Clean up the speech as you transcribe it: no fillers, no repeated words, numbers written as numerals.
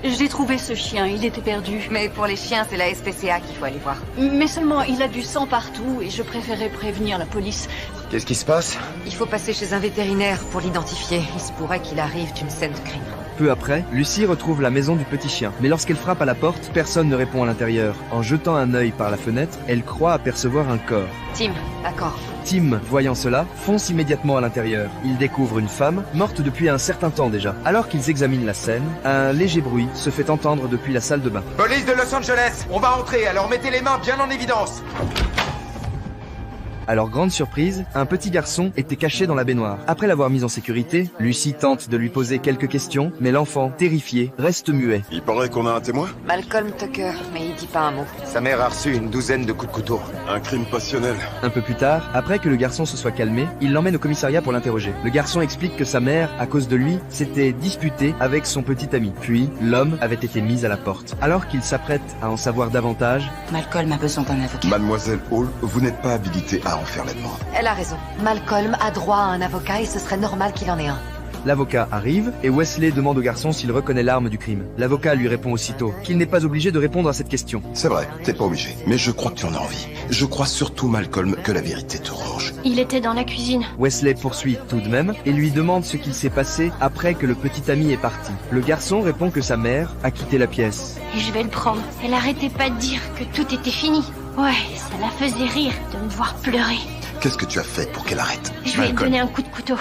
J'ai trouvé ce chien, il était perdu. Mais pour les chiens, c'est la SPCA qu'il faut aller voir. Mais seulement, il a du sang partout et je préférais prévenir la police. Qu'est-ce qui se passe? Il faut passer chez un vétérinaire pour l'identifier. Il se pourrait qu'il arrive d'une scène de crime. Peu après, Lucy retrouve la maison du petit chien. Mais lorsqu'elle frappe à la porte, personne ne répond à l'intérieur. En jetant un œil par la fenêtre, elle croit apercevoir un corps. Tim, d'accord. Tim, voyant cela, fonce immédiatement à l'intérieur. Il découvre une femme, morte depuis un certain temps déjà. Alors qu'ils examinent la scène, un léger bruit se fait entendre depuis la salle de bain. Police de Los Angeles, on va entrer, alors mettez les mains bien en évidence. À leur grande surprise, un petit garçon était caché dans la baignoire. Après l'avoir mis en sécurité, Lucy tente de lui poser quelques questions, mais l'enfant, terrifié, reste muet. Il paraît qu'on a un témoin. Malcolm Tucker, mais il dit pas un mot. Sa mère a reçu une douzaine de coups de couteau. Un crime passionnel. Un peu plus tard, après que le garçon se soit calmé, il l'emmène au commissariat pour l'interroger. Le garçon explique que sa mère, à cause de lui, s'était disputée avec son petit ami. Puis, l'homme avait été mis à la porte. Alors qu'il s'apprête à en savoir davantage, Malcolm a besoin d'un avocat. Mademoiselle Hall, vous n'êtes pas habilitée à en faire la demande. Elle a raison. Malcolm a droit à un avocat et ce serait normal qu'il en ait un. l'avocat arrive et Wesley demande au garçon s'il reconnaît l'arme du crime. L'avocat lui répond aussitôt qu'il n'est pas obligé de répondre à cette question. C'est vrai, t'es pas obligé. Mais je crois que tu en as envie. Je crois surtout, Malcolm, que la vérité te ronge. Il était dans la cuisine. Wesley poursuit tout de même et lui demande ce qu'il s'est passé après que le petit ami est parti. Le garçon répond que sa mère a quitté la pièce. Et je vais le prendre. Elle arrêtait pas de dire que tout était fini. Ouais, ça la faisait rire de me voir pleurer. Qu'est-ce que tu as fait pour qu'elle arrête? Je vais lui Malcolm. donner un coup de couteau.